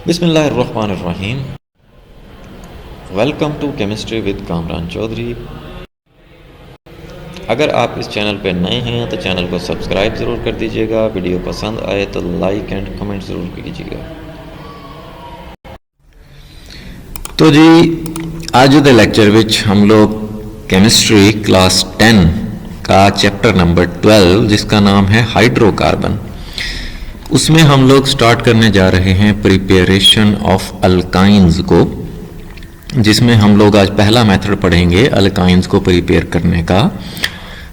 बिस्मिल्लाहिर्रहमानिर्रहीम। Welcome to chemistry with Kamran Chaudhry. अगर आप इस चैनल पर नए हैं तो चैनल को सब्सक्राइब ज़रूर कर दीजिएगा। वीडियो पसंद आए तो लाइक एंड कमेंट ज़रूर कीजिएगा। तो जी आज के लैक्चर विच हम लोग केमिस्ट्री क्लास 10 का चैप्टर नंबर 12 जिसका नाम है हाइड्रोकार्बन, उसमें हम लोग स्टार्ट करने जा रहे हैं प्रिपरेशन ऑफ अल्काइंस को, जिसमें हम लोग आज पहला मेथड पढ़ेंगे अल्काइंस को प्रिपेयर करने का,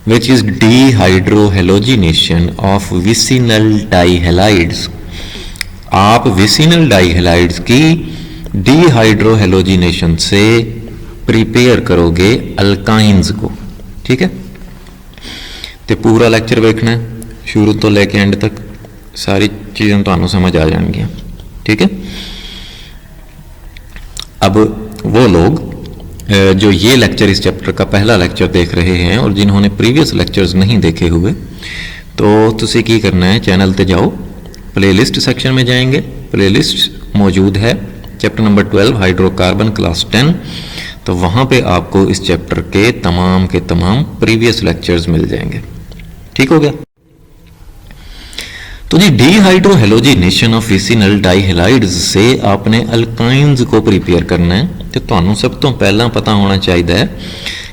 which is dehydrohalogenation of vicinal dihalides. आप विसिनल डाइहेलाइड्स की डीहाइड्रोहेलोजिनेशन से प्रिपेयर करोगे अल्काइंस को, ठीक है। तो पूरा लेक्चर देखना है शुरू तो लेके एंड तक, सारी चीज़ें तो समझ आ जाएंगी, ठीक है। अब वो लोग जो ये लेक्चर इस चैप्टर का पहला लेक्चर देख रहे हैं और जिन्होंने प्रीवियस लेक्चर्स नहीं देखे हुए, तो तुसी की करना है, चैनल पे जाओ, प्लेलिस्ट सेक्शन में जाएंगे, प्लेलिस्ट मौजूद है चैप्टर नंबर 12 हाइड्रोकार्बन क्लास 10। तो वहाँ पे आपको इस चैप्टर के तमाम प्रीवियस लेक्चर्स मिल जाएंगे, ठीक हो गया। तो जी डीहाइड्रोहेलोजिनेशन ऑफ विसिनल डाइहेलाइड्स से आपने अल्काइंस को प्रिपेयर करना है। तो तुहानू सब तो पहला पता होना चाहिए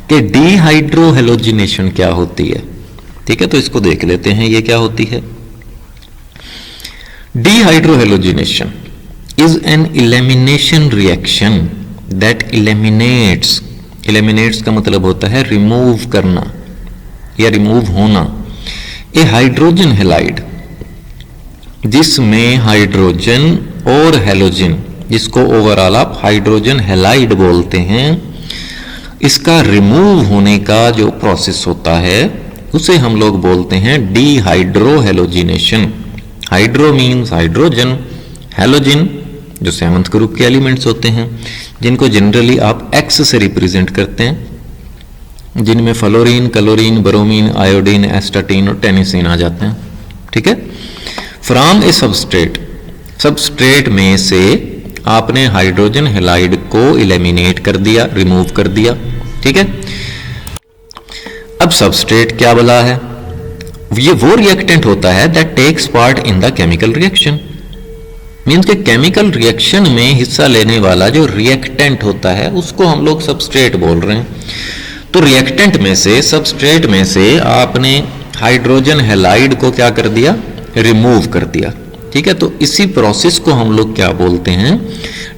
कि डीहाइड्रोहेलोजिनेशन क्या होती है, ठीक है। तो इसको देख लेते हैं ये क्या होती है। Dehydrohalogenation is an elimination reaction that eliminates का मतलब होता है रिमूव करना या रिमूव होना, ए हाइड्रोजन हैलाइड, जिसमें हाइड्रोजन और हैलोजन, जिसको ओवरऑल आप हाइड्रोजन हैलाइड बोलते हैं, इसका रिमूव होने का जो प्रोसेस होता है उसे हम लोग बोलते हैं dehydrohalogenation. Hydro means hydrogen, halogen जो 7th ग्रुप के एलिमेंट्स होते हैं, जिनको जनरली आप एक्स से रिप्रेजेंट करते हैं, जिनमें fluorine, chlorine, bromine, iodine, astatine और टेनिसिन आ जाते हैं, ठीक है। फ्रॉम ए सबस्ट्रेट में से आपने हाइड्रोजन हैलाइड को एलिमिनेट कर दिया, रिमूव कर दिया, ठीक है। अब सबस्ट्रेट क्या बोला है, ये वो रिएक्टेंट होता है that takes part in the chemical reaction. Means के केमिकल रिएक्शन में हिस्सा लेने वाला जो रिएक्टेंट होता है उसको हम लोग सबस्ट्रेट बोल रहे हैं। तो रिएक्टेंट में से, सबस्ट्रेट में से आपने हाइड्रोजन हैलाइड को क्या कर दिया, रिमूव कर दिया, ठीक है। तो इसी प्रोसेस को हम लोग क्या बोलते हैं,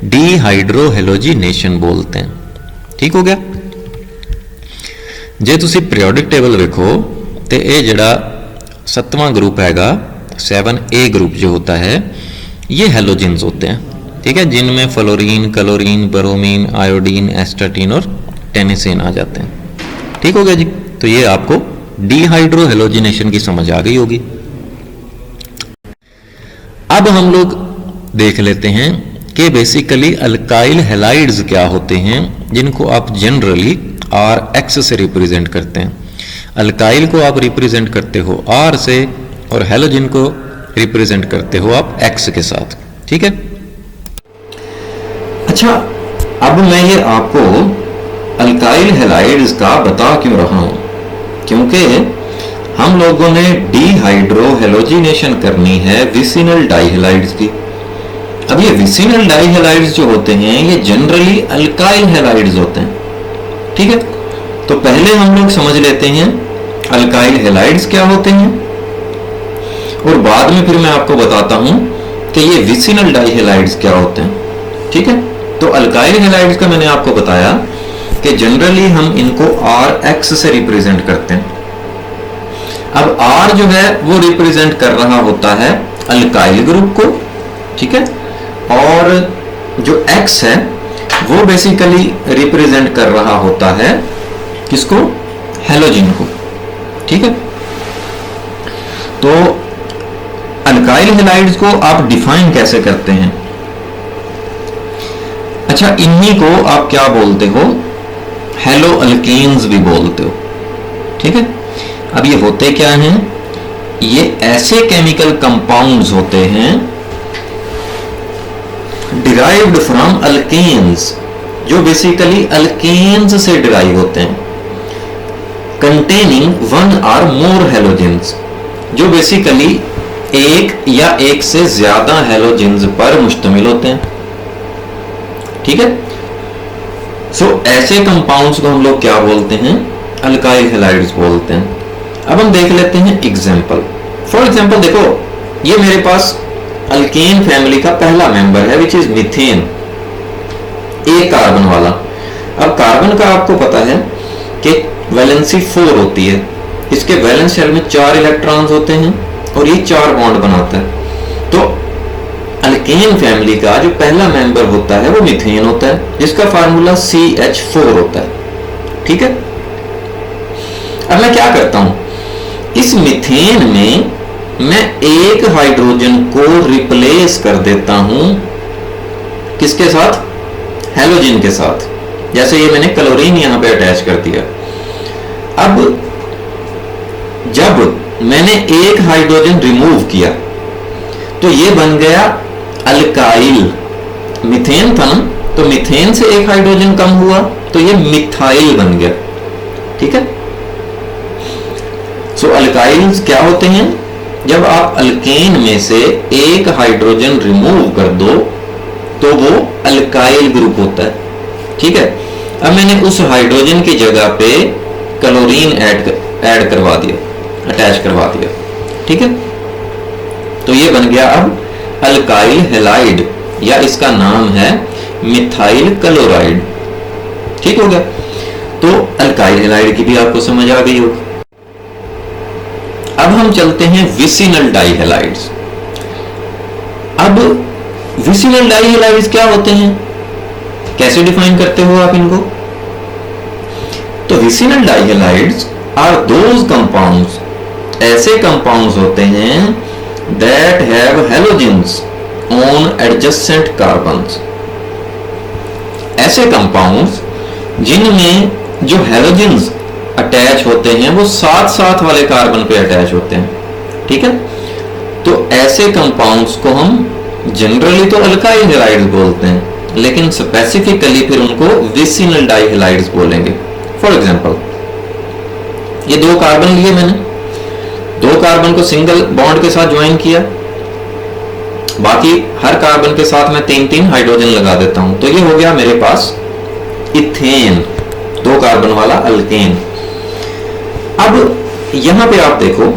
डीहाइड्रोहेलोजिनेशन बोलते हैं, ठीक हो गया। जे तुसी पीरियोडिक टेबल देखो तो ये जड़ा 7वां ग्रुप हैगा, 7A ग्रुप जो होता है, ये हैलोजेंस होते हैं, ठीक है, जिनमें fluorine, chlorine, bromine, iodine, astatine और टेनिसिन आ जाते हैं, ठीक हो गया जी। तो ये आपको डीहाइड्रोहेलोजिनेशन की समझ आ गई होगी। अब हम लोग देख लेते हैं कि बेसिकली अल्काइल हैलाइड्स क्या होते हैं, जिनको आप जनरली RX से रिप्रेजेंट करते हैं। अल्काइल को आप रिप्रेजेंट करते हो R से और हैलोजन को रिप्रेजेंट करते हो आप X के साथ, ठीक है। अच्छा, अब मैं ये आपको अल्काइल हैलाइड्स का बता क्यों रहा हूं, क्योंकि हम लोगों ने डीहाइड्रोहेलोजिनेशन करनी है विसिनल डाइहेलाइड्स की। अब ये विसिनल डाइहेलाइड्स जो होते हैं ये जनरली अल्काइल हैलाइड्स होते हैं, ठीक है। तो पहले हम लोग समझ लेते हैं अल्काइल हैलाइड्स क्या होते हैं और बाद में फिर मैं आपको बताता हूं कि ये विसिनल डाइहेलाइड्स क्या होते हैं, ठीक है। तो अल्काइल हैलाइड्स का मैंने आपको बताया कि जनरली हम इनको RX से रिप्रेजेंट करते हैं। अब R जो है वो रिप्रेजेंट कर रहा होता है अल्काइल ग्रुप को, ठीक है, और जो X है वो बेसिकली रिप्रेजेंट कर रहा होता है किसको, हैलोजन को, ठीक है। तो अल्काइल हैलाइड्स को आप डिफाइन कैसे करते हैं, अच्छा इन्हीं को आप क्या बोलते हो, हेलो अल्केन्स भी बोलते हो, ठीक है। अब ये होते क्या हैं, ये ऐसे केमिकल कंपाउंड्स होते हैं डिराइव्ड फ्रॉम अल्केन्स, जो बेसिकली अल्केन्स से डिराइव होते हैं, कंटेनिंग वन और मोर हेलोजेंस, जो बेसिकली एक या एक से ज्यादा हेलोजेंस पर मुश्तमिल होते हैं। ठीक है, सो ऐसे कंपाउंड्स को हम लोग क्या बोलते हैं, अल्काइल हैलाइड्स बोलते हैं। अब हम देख लेते हैं एग्जांपल। फॉर एग्जांपल देखो, ये मेरे पास अल्केन फैमिली का पहला मेंबर है विच इज मीथेन, एक कार्बन वाला। अब कार्बन का आपको पता है कि वैलेंसी 4 होती है, इसके वैलेंस शेल में 4 इलेक्ट्रॉन्स होते हैं और ये 4 बॉन्ड बनाता है। तो अल्केन फैमिली का जो पहला मेंबर होता है वो मीथेन होता है, जिसका फार्मूला CH4 होता है। ठीक है, अब मैं क्या करता हूं, इस मीथेन में मैं एक हाइड्रोजन को रिप्लेस कर देता हूं, किसके साथ, हेलोजन के साथ। जैसे ये मैंने क्लोरीन यहां पे अटैच कर दिया। अब जब मैंने एक हाइड्रोजन रिमूव किया तो ये बन गया अल्काइल। मीथेन था ना, तो मीथेन से एक हाइड्रोजन कम हुआ तो ये मिथाइल बन गया। ठीक है, सो अल्काइल्स क्या होते हैं, जब आप अल्केन में से एक हाइड्रोजन रिमूव कर दो तो वो अल्काइल ग्रुप होता है। ठीक है, अब मैंने उस हाइड्रोजन की जगह पे क्लोरीन ऐड करवा दिया, अटैच करवा दिया। ठीक है, तो ये बन गया अब अल्काइल हैलाइड, या इसका नाम है मिथाइल क्लोराइड। ठीक हो गया, तो अल्काइल हैलाइड की भी आपको समझ आ गई होगी। अब हम चलते हैं विसिनल डाइहैलाइड्स। अब विसिनल डाइहैलाइड्स क्या होते हैं, कैसे डिफाइन करते हो आप इनको? तो विसिनल डाइहैलाइड्स आर दोज कंपाउंड्स, ऐसे कंपाउंड्स होते हैं that have halogens on adjacent carbons. ऐसे कंपाउंड्स जिनमें जो हैलोजेंस अटैच होते हैं वो साथ साथ वाले कार्बन पे अटैच होते हैं। ठीक है, तो ऐसे कंपाउंड्स को हम जनरली तो अल्काइल हैलाइड्स बोलते हैं, लेकिन स्पेसिफिकली फिर उनको विसिनल डाइहैलाइड्स बोलेंगे। फॉर एग्जांपल, ये 2 कार्बन लिए मैंने, 2 कार्बन को सिंगल बॉन्ड के साथ ज्वाइन किया, बाकी हर कार्बन के साथ मैं 3-3 हाइड्रोजन लगा देता हूं, तो ये हो गया मेरे पास इथेन, 2 कार्बन वाला अल्केन। अब यहां पे आप देखो,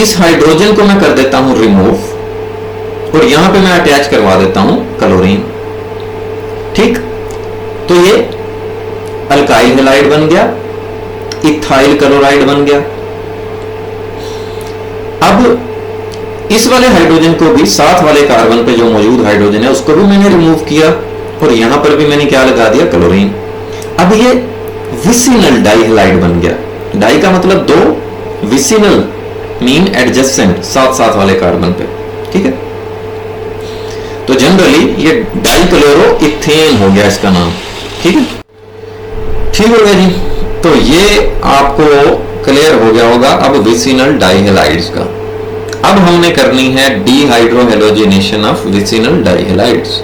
इस हाइड्रोजन को मैं कर देता हूं रिमूव और यहां पे मैं अटैच करवा देता हूं क्लोरीन। ठीक, तो ये अल्काइल हैलाइड बन गया, इथाइल क्लोराइड बन गया। अब इस वाले हाइड्रोजन को भी साथ वाले कार्बन पे जो मौजूद हाइड्रोजन है उसको भी मैंने रिमूव किया और यहां पर भी मैंने क्या लगा दिया, क्लोरीन। अब ये विसिनल डाइहैलाइड बन गया। डाई का मतलब 2, विसिनल मीन एडजेसेंट, साथ साथ वाले कार्बन पे। ठीक है, तो जनरली ये डाइक्लोरो इथेन हो गया इसका नाम। ठीक है, ठीक हो गया जी। तो ये आपको क्लियर हो गया होगा अब विसिनल डाइहैलाइड्स का। अब हमने करनी है डीहाइड्रोहेलोजिनेशन ऑफ विसिनल डाइहैलाइड्स,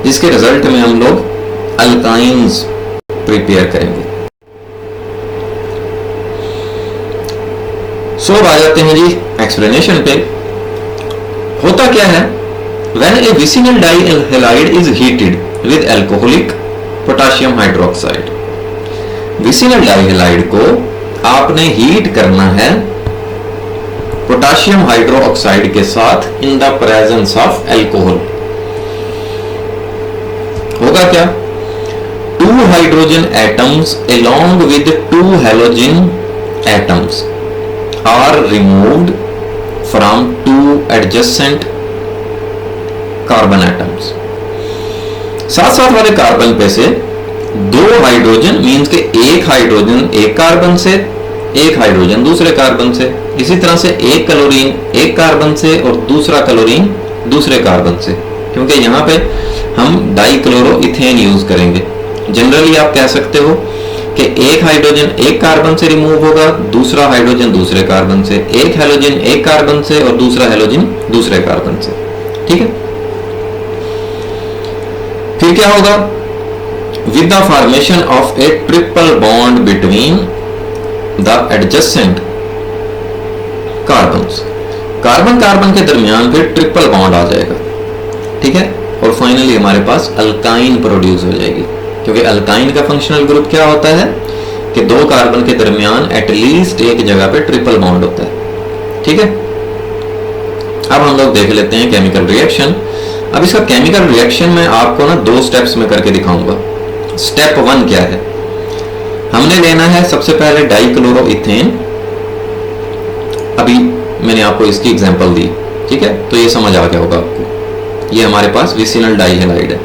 जिसके रिजल्ट में हम लोग अल्काइंस प्रिपेयर करेंगे। सो आ जाते हैं जी एक्सप्लेनेशन पे। होता क्या है, when a vicinal dihalide is heated with alcoholic potassium hydroxide, vicinal dihalide को आपने हीट करना है पोटेशियम हाइड्रोक्साइड के साथ in the presence of alcohol. होगा क्या, 2 hydrogen atoms along with 2 halogen atoms are removed from 2 adjacent carbon atoms। साथ साथ वाले कार्बन पे से 2 हाइड्रोजन मीन्स के एक हाइड्रोजन एक कार्बन से, एक हाइड्रोजन दूसरे कार्बन से, इसी तरह से एक क्लोरीन एक कार्बन से और दूसरा क्लोरीन दूसरे कार्बन से, क्योंकि यहाँ पे हम डाइक्लोरो इथेन यूज करेंगे। जनरली आप कह सकते हो कि एक हाइड्रोजन एक कार्बन से रिमूव होगा, दूसरा हाइड्रोजन दूसरे कार्बन से, एक हेलोजन एक कार्बन से और दूसरा हेलोजन दूसरे कार्बन से। ठीक है। फिर क्या होगा, with the formation of A triple bond between the adjacent carbons, carbon carbon के दरमियान फिर ट्रिपल बॉन्ड आ जाएगा, ठीक है। और फाइनली हमारे पास अल्काइन प्रोड्यूस हो जाएगी, क्योंकि अल्काइन का फंक्शनल ग्रुप क्या होता है कि दो कार्बन के दरमियान एटलीस्ट एक जगह पे ट्रिपल बॉन्ड होता है, ठीक है। अब हम लोग देख लेते हैं केमिकल रिएक्शन। अब इसका केमिकल रिएक्शन मैं आपको ना 2 स्टेप्स में करके दिखाऊंगा। स्टेप 1 क्या है, हमने लेना है सबसे पहले डाइक्लोरोइथेन, अभी मैंने आपको इसकी एग्जांपल दी, ठीक है, तो ये समझ आ गया होगा आपको। ये हमारे पास विसिनल डाइहैलाइड है।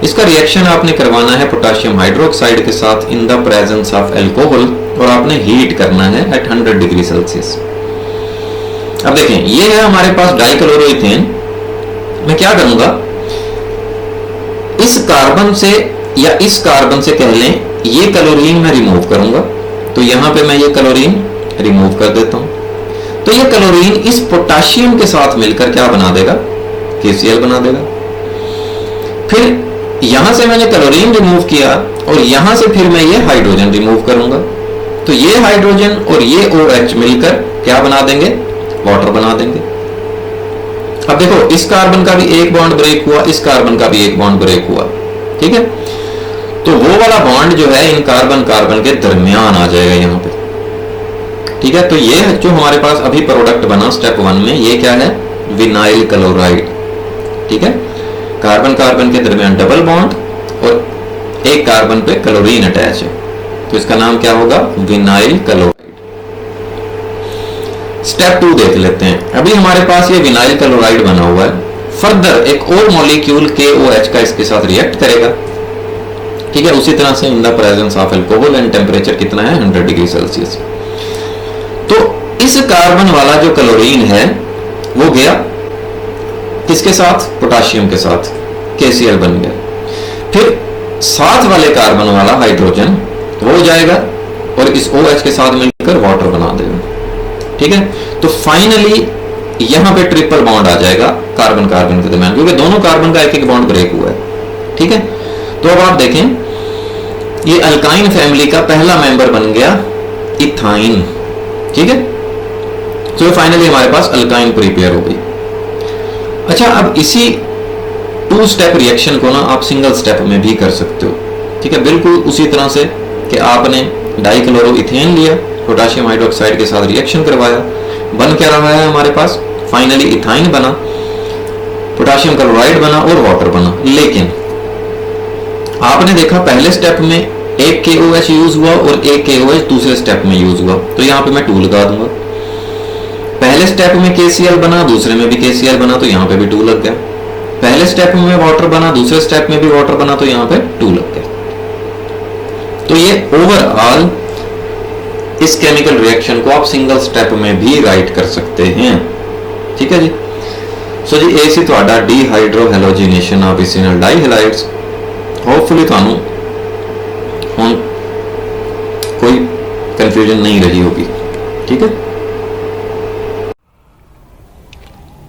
इसका रिएक्शन आपने करवाना है पोटेशियम हाइड्रोक्साइड के साथ in the presence of alcohol, और आपने हीट करना है एट 100 डिग्री सेल्सियस। अब देखें, ये है हमारे पास डाइक्लोरोइथेन। मैं क्या करूंगा, इस कार्बन से या इस कार्बन से कह लें, ये क्लोरीन मैं रिमूव करूंगा, तो यहां पे मैं ये क्लोरीन रिमूव कर देता हूं। तो ये क्लोरीन इस पोटेशियम के साथ मिलकर क्या बना देगा, KCl बना देगा। फिर यहां से मैंने क्लोरीन रिमूव किया और यहां से फिर मैं ये हाइड्रोजन रिमूव करूंगा, तो ये हाइड्रोजन और ये OH मिलकर क्या बना देंगे, वाटर बना देंगे। अब देखो, इस कार्बन का भी एक बॉन्ड ब्रेक हुआ, इस कार्बन का भी एक बॉन्ड ब्रेक हुआ, ठीक है। तो वो वाला बॉन्ड जो है इन कार्बन कार्बन के दरमियान आ जाएगा यहां पे, ठीक है। तो ये जो हमारे पास अभी प्रोडक्ट बना स्टेप 1 में, ये क्या है, विनाइल क्लोराइड, ठीक है। कार्बन कार्बन के दरमियान डबल बॉन्ड और एक कार्बन पे क्लोरीन अटैच है, तो इसका नाम क्या होगा, विनाइल क्लोराइड। स्टेप 2 देख लेते हैं। अभी हमारे पास ये विनाइल क्लोराइड बना हुआ है, फर्दर एक और मॉलिक्यूल KOH का इसके साथ रिएक्ट करेगा, ठीक है। उसी तरह से इन the presence of alcohol and temperature कितना है, 100 डिग्री सेल्सियस। तो इस कार्बन वाला जो क्लोरीन है वो गया किसके साथ, पोटेशियम के साथ, KCl बन गया। फिर साथ वाले कार्बन वाला हाइड्रोजन हो जाएगा और इस OH के साथ मिलकर वाटर बना देगा, ठीक है। तो फाइनली यहां पे ट्रिपल बॉन्ड आ जाएगा कार्बन कार्बन के दरमियान, क्योंकि दोनों कार्बन का एक एक बॉन्ड ब्रेक हुआ है, ठीक है। तो अब आप देखें, ये अल्काइन फैमिली का पहला मेंबर बन गया इथाइन, ठीक है। तो फाइनली हमारे पास अल्काइन प्रिपेयर हो गई। अच्छा, अब इसी 2 स्टेप रिएक्शन को ना आप सिंगल स्टेप में भी कर सकते हो, ठीक है। बिल्कुल उसी तरह से कि आपने डाइक्लोरोइथेन लिया, पोटेशियम हाइड्रोक्साइड के साथ रिएक्शन करवाया, बन क्या रहा है हमारे पास, फाइनली इथाइन बना, पोटेशियम क्लोराइड बना और वाटर बना। लेकिन आपने देखा पहले स्टेप में एक KOH यूज हुआ और एक KOH दूसरे स्टेप में यूज हुआ, तो यहां पे मैं 2 लगा दूंगा। पहले स्टेप में KCl बना, दूसरे में भी KCl बना, तो यहां पे भी 2 लग गया। पहले स्टेप में वाटर बना, दूसरे स्टेप में भी वाटर बना, तो यहां पे 2 लग गया। तो ये ओवरऑल इस केमिकल रिएक्शन को आप सिंगल स्टेप में भी राइट कर सकते हैं, ठीक है जी। सो जी, ये सी ਤੁਹਾਡਾ डीहाइड्रोहेलोजिनेशन ऑफ विसिनल डाइहैलाइड्स। होपफुली थानू हुण कोई कंफ्यूजन नहीं रही होगी, ठीक है।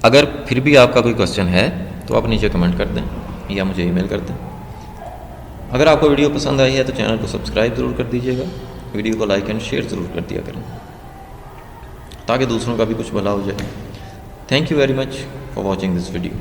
अगर फिर भी आपका कोई क्वेश्चन है तो आप नीचे कमेंट कर दें या मुझे ईमेल कर दें। अगर आपको वीडियो पसंद आई है तो चैनल को सब्सक्राइब ज़रूर कर दीजिएगा, वीडियो को लाइक एंड शेयर ज़रूर कर दिया करें ताकि दूसरों का भी कुछ भला हो जाए। Thank you very much for watching this video.